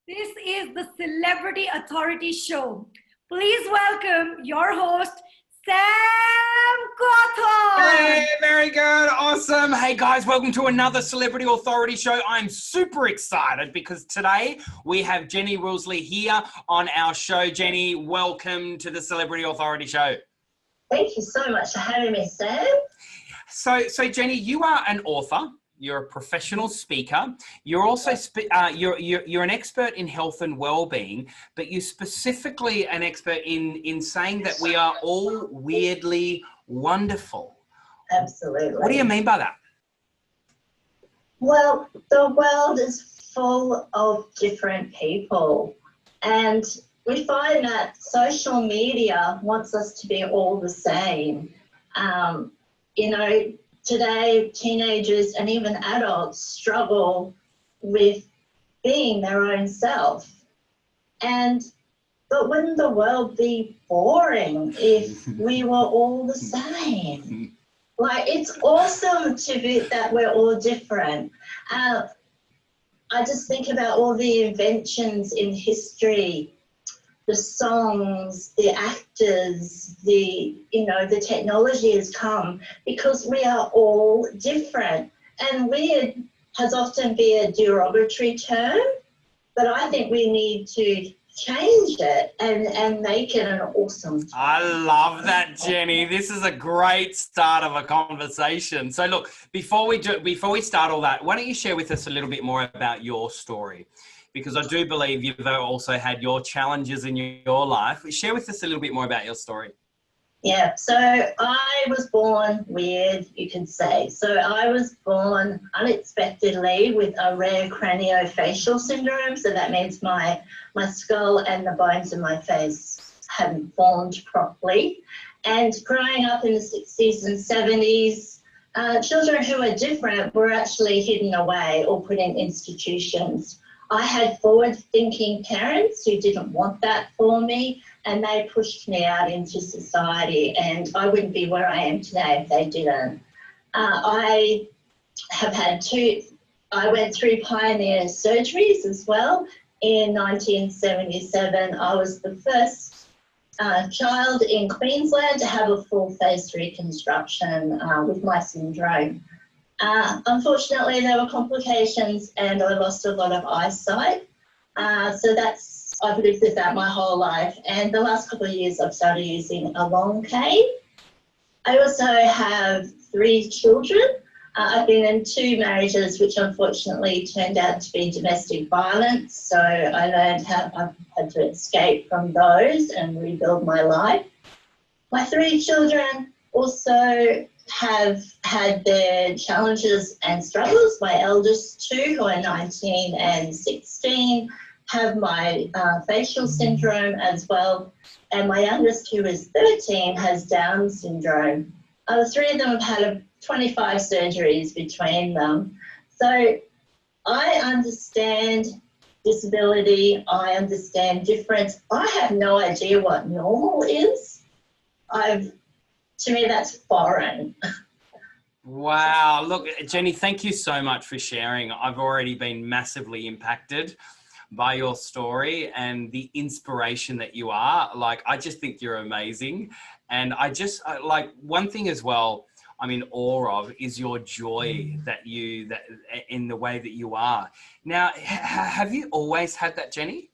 This is the Celebrity Authority Show. Please welcome your host, Sam Cawthorn. Hey, very good. Awesome. Hey, guys, welcome to another Celebrity Authority Show. I'm super excited because today we have Jenny Woolsey here on our show. Jenny, welcome to the Celebrity Authority Show. Thank you so much for having me, Sam. So Jenny, you are an author. You're a professional speaker. You're also you're an expert in health and well-being, but you're specifically an expert in saying that we are all weirdly wonderful. Absolutely. What do you mean by that? Well, the world is full of different people, and we find that social media wants us to be all the same. Today, teenagers and even adults struggle with being their own self. But wouldn't the world be boring if we were all the same? Like, it's awesome to be that we're all different. I just think about all the inventions in history, the songs, the actors, the technology has come because we are all different. And weird has often been a derogatory term, but I think we need to change it and make it an awesome term. I love that, Jenny. This is a great start of a conversation. So look, before we start all that, why don't you share with us a little bit more about your story? Because I do believe you've also had your challenges in your life. Share with us a little bit more about your story. Yeah, so I was born weird, you could say. So I was born unexpectedly with a rare craniofacial syndrome. So that means my skull and the bones in my face hadn't formed properly. And growing up in the 60s and 70s, children who were different were actually hidden away or put in institutions. I had forward-thinking parents who didn't want that for me, and they pushed me out into society, and I wouldn't be where I am today if they didn't. I went through pioneer surgeries as well. In 1977, I was the first child in Queensland to have a full face reconstruction with my syndrome. Unfortunately, there were complications and I lost a lot of eyesight. I've lived with that my whole life. And the last couple of years, I've started using a long cane. I also have 3 children. I've been in 2 marriages, which unfortunately turned out to be domestic violence. So I learned I've had to escape from those and rebuild my life. My 3 children also have had their challenges and struggles. My eldest 2, who are 19 and 16, have my facial syndrome as well. And my youngest, who is 13, has Down syndrome. The 3 of them have had 25 surgeries between them. So I understand disability. I understand difference. I have no idea what normal is. To me, that's foreign. Wow. Look, Jenny, thank you so much for sharing. I've already been massively impacted by your story and the inspiration that you are. Like, I just think you're amazing. And one thing as well I'm in awe of is your joy that in the way that you are. Now, have you always had that, Jenny?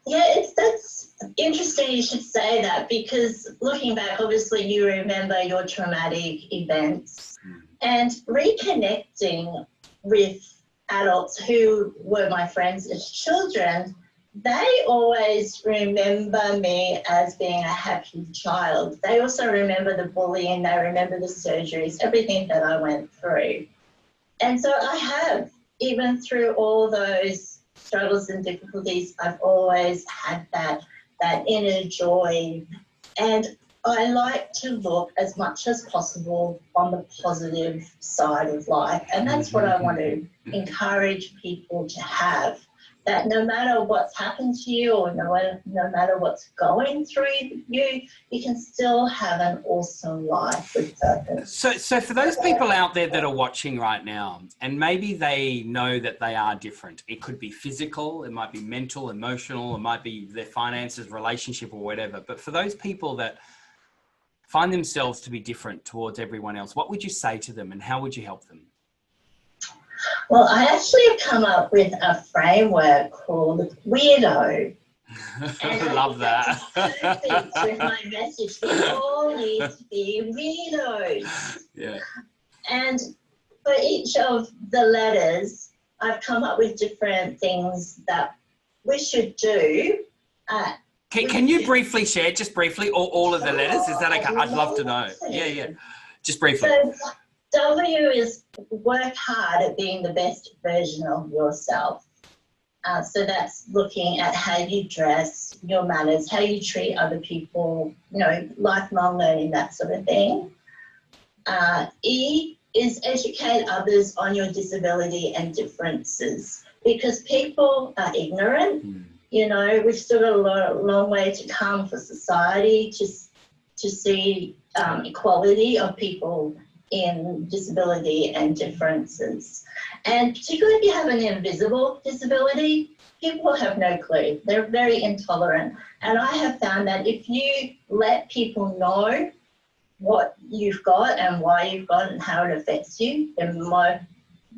Yeah, that's interesting you should say that, because looking back, obviously you remember your traumatic events, and reconnecting with adults who were my friends as children, they always remember me as being a happy child. They also remember the bullying, they remember the surgeries, everything that I went through. And so I have, even through all those struggles and difficulties, I've always had that inner joy. And I like to look as much as possible on the positive side of life. And that's what I want to encourage people to have. that no matter what's happened to you or no matter what's going through you, you can still have an awesome life with purpose. So for those people out there that are watching right now, and maybe they know that they are different, it could be physical, it might be mental, emotional, it might be their finances, relationship, or whatever. But for those people that find themselves to be different towards everyone else, what would you say to them and how would you help them? Well, I actually have come up with a framework called WEIRDO. I love that. Perfect with my message. We all need to be weirdos. Yeah. And for each of the letters, I've come up with different things that we should do. Can you briefly share, just briefly, all of the letters? Is that okay? I'd love to know. Yeah. Just briefly. So W is work hard at being the best version of yourself. So that's looking at how you dress, your manners, how you treat other people, lifelong learning, that sort of thing. E is educate others on your disability and differences, because people are ignorant. We've still got a long way to come for society to see equality of people in disability and differences. And particularly if you have an invisible disability, people have no clue. They're very intolerant. And I have found that if you let people know what you've got and why you've got it and how it affects you, then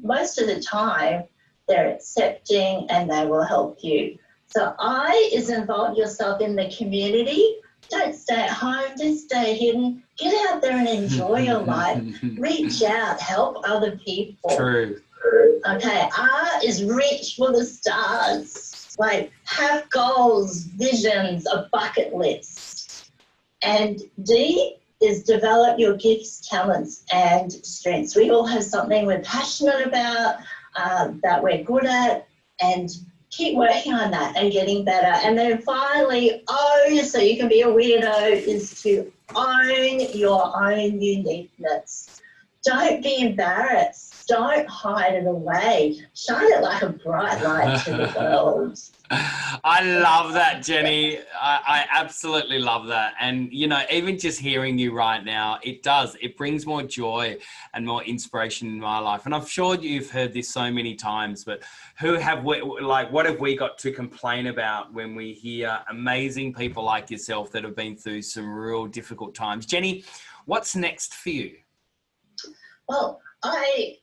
most of the time they're accepting and they will help you. So I is involve yourself in the community. Don't stay at home, just stay hidden. Get out there and enjoy your life. Reach out, help other people. True. Okay, R is reach for the stars. Like, have goals, visions, a bucket list. And D is develop your gifts, talents, and strengths. We all have something we're passionate about, that we're good at, and keep working on that and getting better. And then finally, O, so you can be a weirdo, is to own your own uniqueness. Don't be embarrassed. Don't hide it away. Shine it like a bright light to the world. I love that, Jenny. I absolutely love that. And, even just hearing you right now, it brings more joy and more inspiration in my life. And I'm sure you've heard this so many times, but what have we got to complain about when we hear amazing people like yourself that have been through some real difficult times? Jenny, what's next for you? Well, I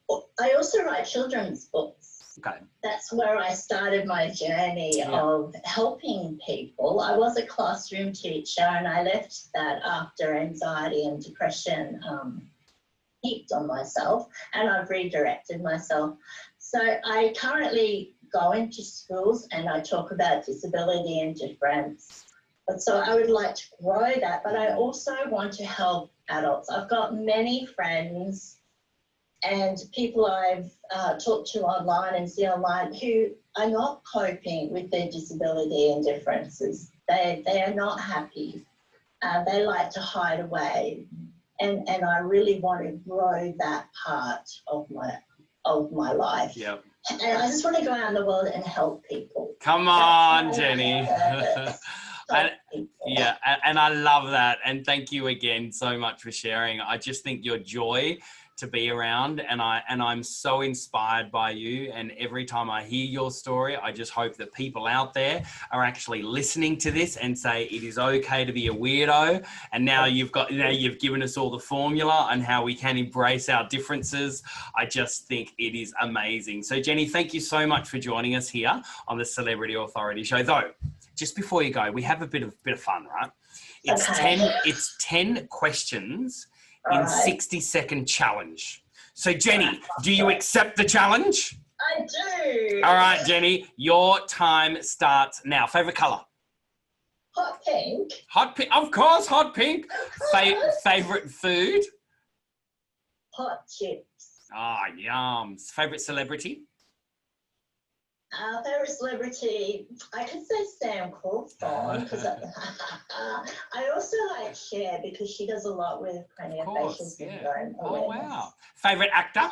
also write children's books. Okay. That's where I started my journey of helping people. I was a classroom teacher and I left that after anxiety and depression heaped on myself, and I've redirected myself. So I currently go into schools and I talk about disability and difference. But so I would like to grow that, but I also want to help adults. I've got many friends and people I've talked to online and see online who are not coping with their disability and differences. They are not happy. They like to hide away. And I really want to grow that part of my life. Yep. And I just want to go out in the world and help people. Come on, Jenny. And I love that. And thank you again so much for sharing. I just think your joy to be around, and I'm so inspired by you, and every time I hear your story, I just hope that people out there are actually listening to this and say it is okay to be a weirdo. And now you've given us all the formula on how we can embrace our differences. I just think it is amazing. So Jenny, thank you so much for joining us here on the Celebrity Authority Show. Though, just before you go, we have a bit of fun, right? It's 10 questions in 60-second challenge. So Jenny, do you accept the challenge? I do. All right, Jenny, your time starts now. Favorite color? Hot pink. Hot pink, of course, hot pink. Favorite food? Hot chips. Ah, yums. Favorite celebrity? Favorite celebrity, I could say Sam Cawthorn, because I also like Cher because she does a lot with craniofacial syndrome. Oh, wow. Favorite actor?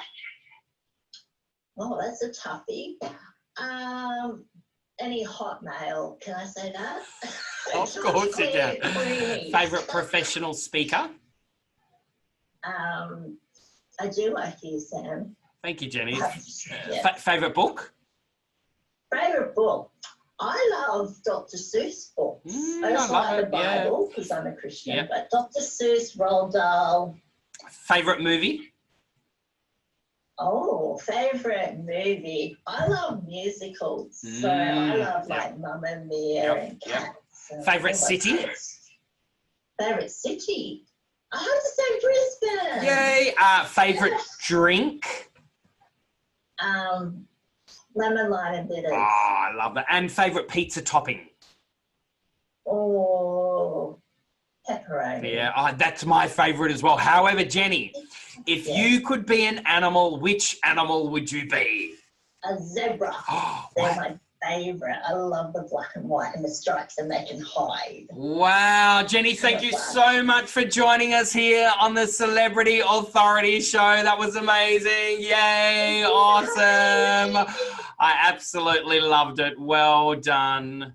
Oh, that's a toughie. any hot male. Can I say that? Of course you can. Please. Favourite professional speaker? I do like you, Sam. Thank you, Jenny. Yeah. Favourite book? Favourite book? I love Dr. Seuss books. I also like the Bible because I'm a Christian, but Dr. Seuss, Roald Dahl. Favourite movie? Oh, favourite movie. I love musicals. So I love like Mamma Mia and Cats. And favourite city? Favourite city? I have to say Brisbane. Yay. Favourite drink? Lemon, lime and bitters. Oh, I love that. And favourite pizza topping? Oh, pepperoni. Yeah, that's my favourite as well. However, Jenny, if you could be an animal, which animal would you be? A zebra. Oh, They're my favourite. I love the black and white and the stripes, and they can hide. Wow, Jenny, thank you so much for joining us here on the Celebrity Authority Show. That was amazing. Yay, awesome. I absolutely loved it. Well done.